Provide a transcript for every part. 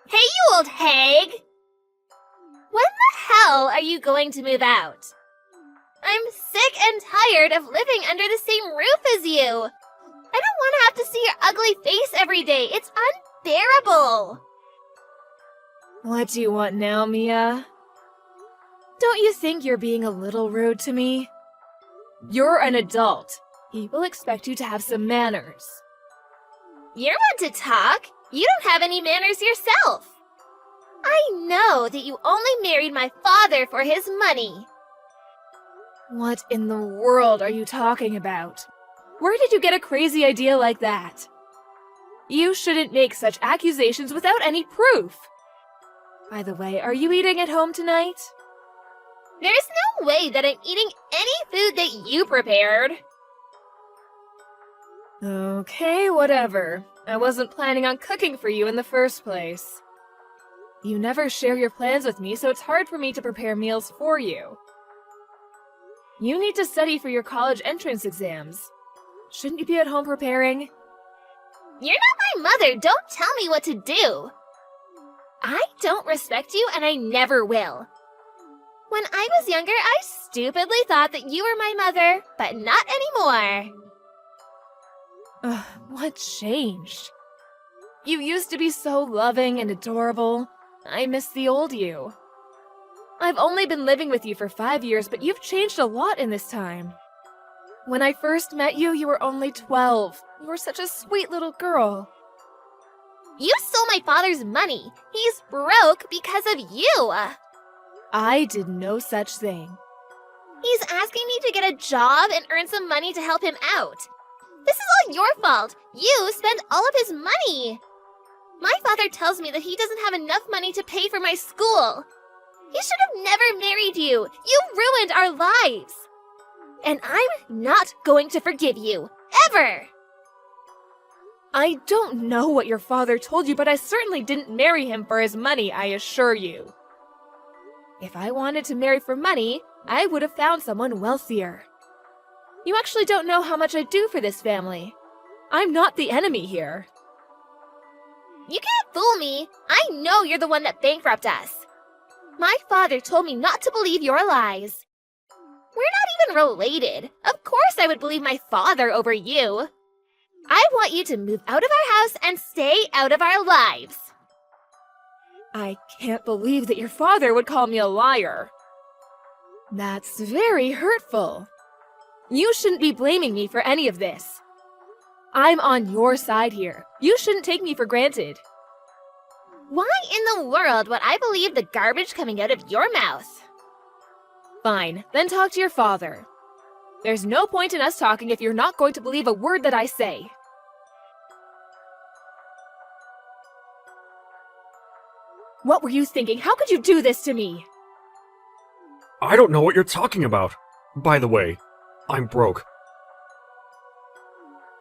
Hey, you old hag! When the hell are you going to move out? I'm sick and tired of living under the same roof as you. I don't want to have to see your ugly face every day. It's unbearable. What do you want now, Mia? Don't you think you're being a little rude to me? You're an adult. People expect you to have some manners. You're one to talk. You don't have any manners yourself. I know that you only married my father for his money. What in the world are you talking about? Where did you get a crazy idea like that? You shouldn't make such accusations without any proof. By the way, are you eating at home tonight? There's no way that I'm eating any food that you prepared. Okay, whatever. I wasn't planning on cooking for you in the first place. You never share your plans with me, so it's hard for me to prepare meals for you. You need to study for your college entrance exams. Shouldn't you be at home preparing? You're not my mother. Don't tell me what to do. I don't respect you, and I never will. When I was younger, I stupidly thought that you were my mother, but not anymore. What changed? You used to be so loving and adorable. I miss the old you. I've only been living with you for 5 years, but you've changed a lot in this time. When I first met you, you were only 12. You were such a sweet little girl. You stole my father's money. He's broke because of you. I did no such thing. He's asking me to get a job and earn some money to help him out. This is all your fault. You spend all of his money. My father tells me that he doesn't have enough money to pay for my school. He should have never married you. You ruined our lives. And I'm not going to forgive you. Ever. I don't know what your father told you, but I certainly didn't marry him for his money, I assure you. If I wanted to marry for money, I would have found someone wealthier. You actually don't know how much I do for this family. I'm not the enemy here. You can't fool me. I know you're the one that bankrupted us. My father told me not to believe your lies. We're not even related. Of course I would believe my father over you. I want you to move out of our house and stay out of our lives. I can't believe that your father would call me a liar. That's very hurtful. You shouldn't be blaming me for any of this. I'm on your side here. You shouldn't take me for granted. Why in the world would I believe the garbage coming out of your mouth? Fine, then talk to your father. There's no point in us talking if you're not going to believe a word that I say. What were you thinking? How could you do this to me? I don't know what you're talking about. By the way, I'm broke.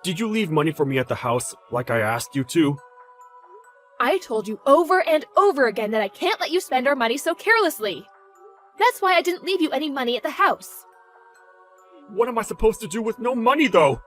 Did you leave money for me at the house like I asked you to? I told you over and over again that I can't let you spend our money so carelessly. That's why I didn't leave you any money at the house. What am I supposed to do with no money, though?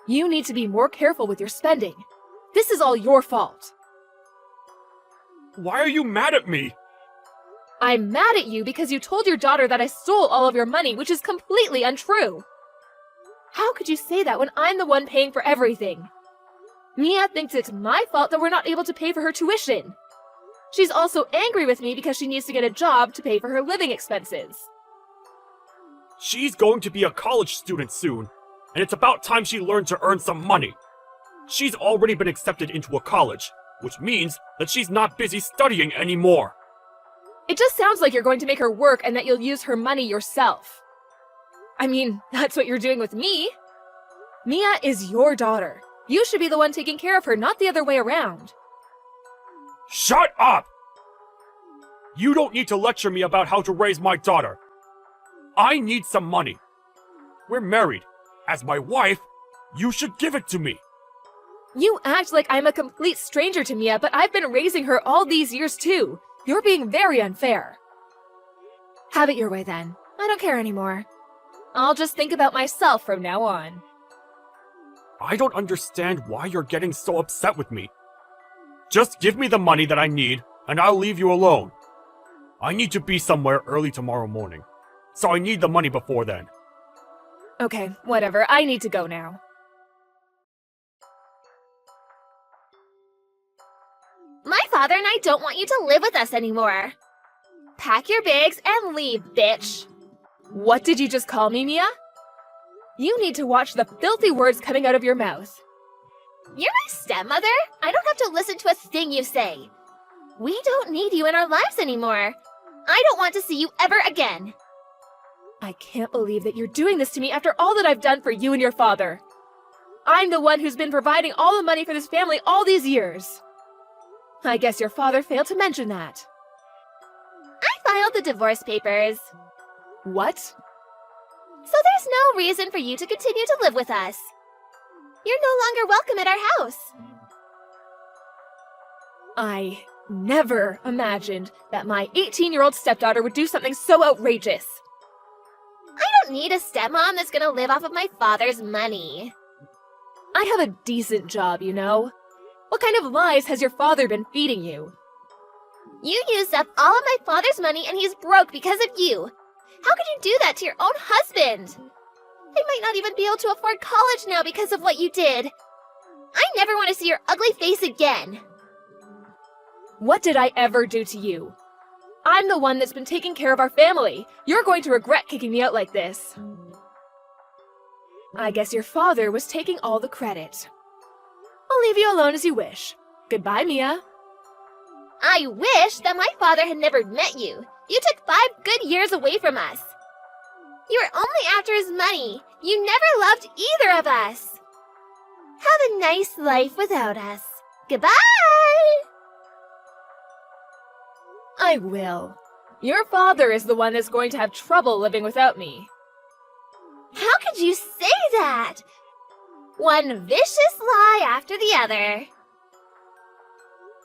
You need to be more careful with your spending. This is all your fault. Why are you mad at me? I'm mad at you because you told your daughter that I stole all of your money, which is completely untrue. How could you say that when I'm the one paying for everything? Mia thinks it's my fault that we're not able to pay for her tuition. She's also angry with me because she needs to get a job to pay for her living expenses. She's going to be a college student soon, and it's about time she learned to earn some money. She's already been accepted into a college, which means that she's not busy studying anymore. It just sounds like you're going to make her work and that you'll use her money yourself. I mean, that's what you're doing with me. Mia is your daughter. You should be the one taking care of her, not the other way around. Shut up! You don't need to lecture me about how to raise my daughter. I need some money. We're married. As my wife, you should give it to me. You act like I'm a complete stranger to Mia, but I've been raising her all these years too. You're being very unfair. Have it your way then. I don't care anymore. I'll just think about myself from now on. I don't understand why you're getting so upset with me. Just give me the money that I need, and I'll leave you alone. I need to be somewhere early tomorrow morning, so I need the money before then. Okay, whatever. I need to go now. My father and I don't want you to live with us anymore. Pack your bags and leave, bitch. What did you just call me, Mia? You need to watch the filthy words coming out of your mouth. You're my stepmother. I don't have to listen to a thing you say. We don't need you in our lives anymore. I don't want to see you ever again. I can't believe that you're doing this to me after all that I've done for you and your father. I'm the one who's been providing all the money for this family all these years. I guess your father failed to mention that. I filed the divorce papers. What? So there's no reason for you to continue to live with us. You're no longer welcome at our house. I never imagined that my 18-year-old stepdaughter would do something so outrageous. I don't need a stepmom that's gonna live off of my father's money. I have a decent job, you know. What kind of lies has your father been feeding you? You used up all of my father's money and he's broke because of you. How could you do that to your own husband? I might not even be able to afford college now because of what you did. I never want to see your ugly face again. What did I ever do to you? I'm the one that's been taking care of our family. You're going to regret kicking me out like this. I guess your father was taking all the credit. I'll leave you alone as you wish. Goodbye, Mia. I wish that my father had never met you. You took 5 good years away from us. You were only after his money. You never loved either of us. Have a nice life without us. Goodbye! I will. Your father is the one that's going to have trouble living without me. How could you say that? One vicious lie after the other.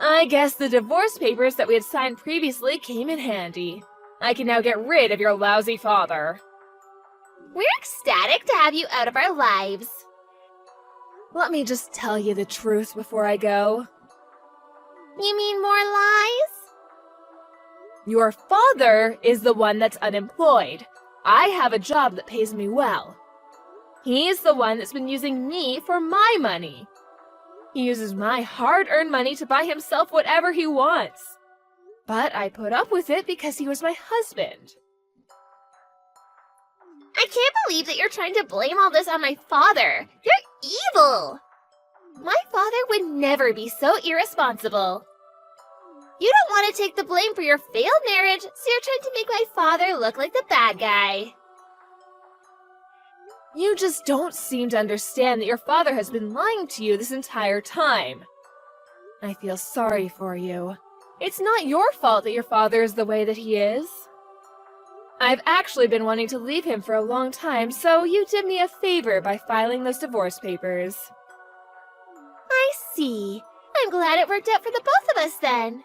I guess the divorce papers that we had signed previously came in handy. I can now get rid of your lousy father. We're ecstatic to have you out of our lives. Let me just tell you the truth before I go. You mean more lies? Your father is the one that's unemployed. I have a job that pays me well. He's the one that's been using me for my money. He uses my hard-earned money to buy himself whatever he wants. But I put up with it because he was my husband. I can't believe that you're trying to blame all this on my father. You're evil. My father would never be so irresponsible. You don't want to take the blame for your failed marriage, so you're trying to make my father look like the bad guy. You just don't seem to understand that your father has been lying to you this entire time. I feel sorry for you. It's not your fault that your father is the way that he is. I've actually been wanting to leave him for a long time, so you did me a favor by filing those divorce papers. I see. I'm glad it worked out for the both of us then.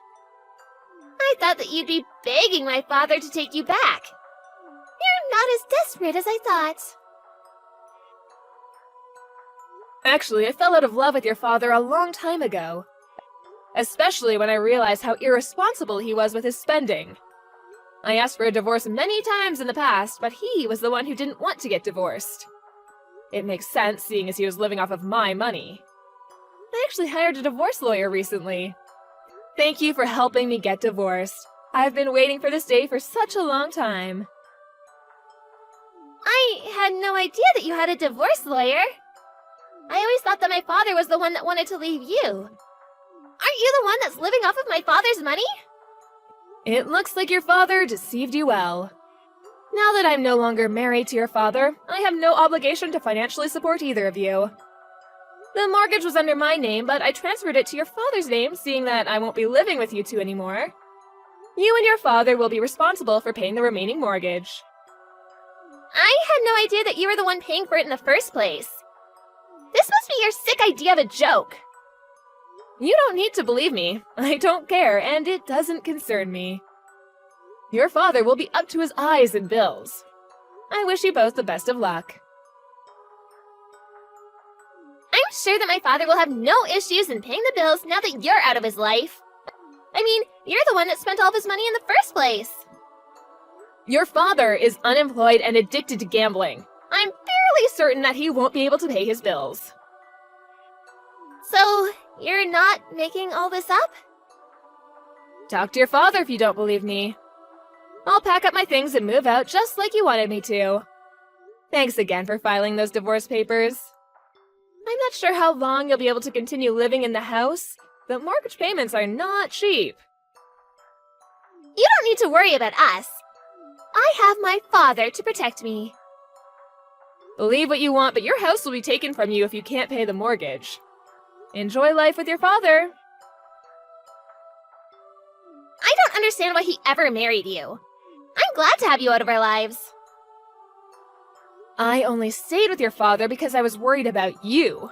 I thought that you'd be begging my father to take you back. You're not as desperate as I thought. Actually, I fell out of love with your father a long time ago. Especially when I realized how irresponsible he was with his spending. I asked for a divorce many times in the past, but he was the one who didn't want to get divorced. It makes sense, seeing as he was living off of my money. I actually hired a divorce lawyer recently. Thank you for helping me get divorced. I've been waiting for this day for such a long time. I had no idea that you had a divorce lawyer. I always thought that my father was the one that wanted to leave you. Aren't you the one that's living off of my father's money? It looks like your father deceived you well. Now that I'm no longer married to your father, I have no obligation to financially support either of you. The mortgage was under my name, but I transferred it to your father's name, seeing that I won't be living with you two anymore. You and your father will be responsible for paying the remaining mortgage. I had no idea that you were the one paying for it in the first place. This must be your sick idea of a joke. You don't need to believe me. I don't care, and it doesn't concern me. Your father will be up to his eyes in bills. I wish you both the best of luck. I'm I'm sure that my father will have no issues in paying the bills now that you're out of his life. I mean, you're the one that spent all of his money in the first place. Your father is unemployed and addicted to gambling. I'm fairly certain that he won't be able to pay his bills. So, you're not making all this up? Talk to your father if you don't believe me. I'll pack up my things and move out just like you wanted me to. Thanks again for filing those divorce papers. I'm not sure how long you'll be able to continue living in the house, but mortgage payments are not cheap. You don't need to worry about us. I have my father to protect me. Believe what you want, but your house will be taken from you if you can't pay the mortgage. Enjoy life with your father. I don't understand why he ever married you. I'm glad to have you out of our lives. I only stayed with your father because I was worried about you.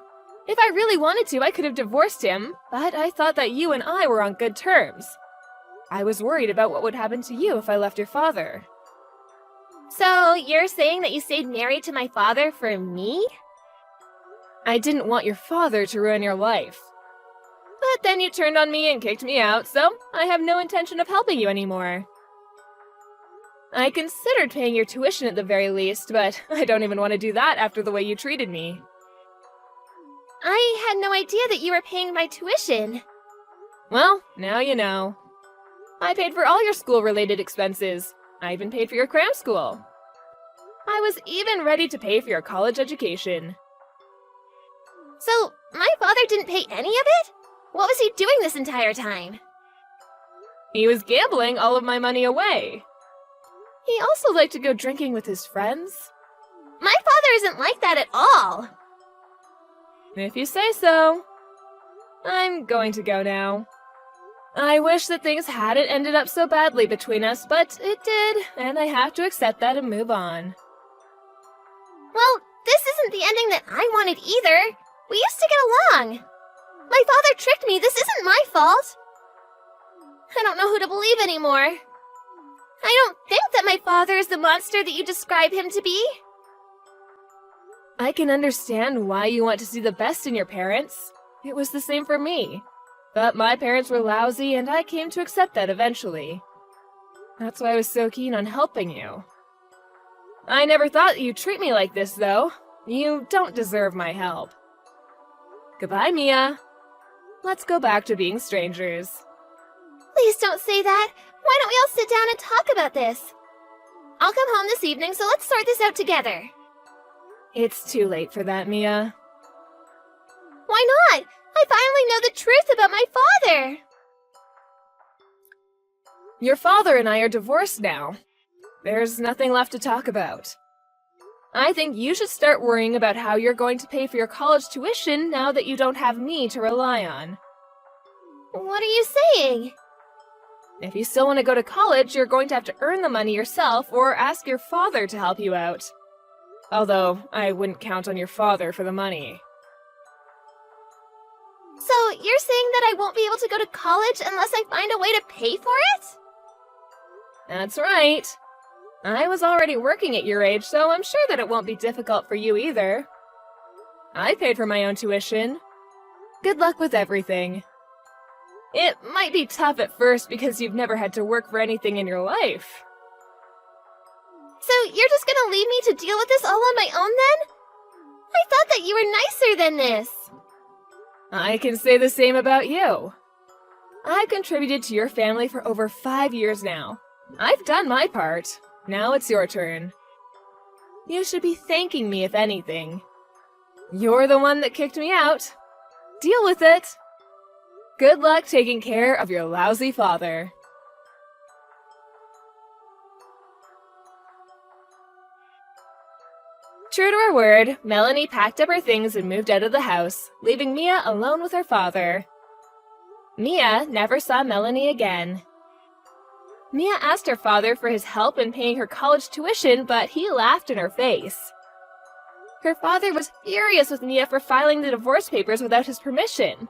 If I really wanted to, I could have divorced him, but I thought that you and I were on good terms. I was worried about what would happen to you if I left your father. So, you're saying that you stayed married to my father for me? I didn't want your father to ruin your life. But then you turned on me and kicked me out, so I have no intention of helping you anymore. I considered paying your tuition at the very least, but I don't even want to do that after the way you treated me. I had no idea that you were paying my tuition. Well, now you know. I paid for all your school-related expenses. I even paid for your cram school. I was even ready to pay for your college education. So, my father didn't pay any of it? What was he doing this entire time? He was gambling all of my money away. He also liked to go drinking with his friends. My father isn't like that at all. If you say so. I'm going to go now. I wish that things hadn't ended up so badly between us, but it did, and I have to accept that and move on. Well, this isn't the ending that I wanted either. We used to get along. My father tricked me. This isn't my fault. I don't know who to believe anymore. I don't think that my father is the monster that you describe him to be. I can understand why you want to see the best in your parents. It was the same for me. But my parents were lousy, and I came to accept that eventually. That's why I was so keen on helping you. I never thought you'd treat me like this, though. You don't deserve my help. Goodbye, Mia. Let's go back to being strangers. Please don't say that. Why don't we all sit down and talk about this? I'll come home this evening, so let's sort this out together. It's too late for that, Mia. Why not? I finally know the truth about my father. Your father and I are divorced now. There's nothing left to talk about. I think you should start worrying about how you're going to pay for your college tuition now that you don't have me to rely on. What are you saying? If you still want to go to college, you're going to have to earn the money yourself or ask your father to help you out. Although, I wouldn't count on your father for the money. So, you're saying that I won't be able to go to college unless I find a way to pay for it? That's right. I was already working at your age, so I'm sure that it won't be difficult for you either. I paid for my own tuition. Good luck with everything. It might be tough at first because you've never had to work for anything in your life. So, you're just gonna leave me to deal with this all on my own then? I thought that you were nicer than this. I can say the same about you. I've contributed to your family for over 5 years now. I've done my part. Now it's your turn. You should be thanking me if anything. You're the one that kicked me out. Deal with it. Good luck taking care of your lousy father. True to her word, Melanie packed up her things and moved out of the house, leaving Mia alone with her father. Mia never saw Melanie again. Mia asked her father for his help in paying her college tuition, but he laughed in her face. Her father was furious with Mia for filing the divorce papers without his permission.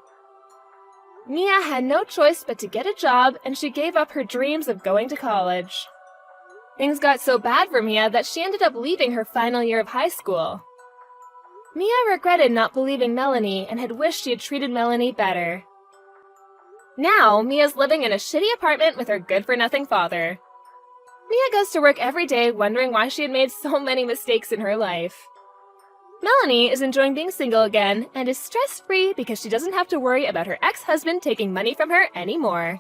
Mia had no choice but to get a job, and she gave up her dreams of going to college. Things got so bad for Mia that she ended up leaving her final year of high school. Mia regretted not believing Melanie and had wished she had treated Melanie better. Now, Mia's living in a shitty apartment with her good-for-nothing father. Mia goes to work every day wondering why she had made so many mistakes in her life. Melanie is enjoying being single again and is stress-free because she doesn't have to worry about her ex-husband taking money from her anymore.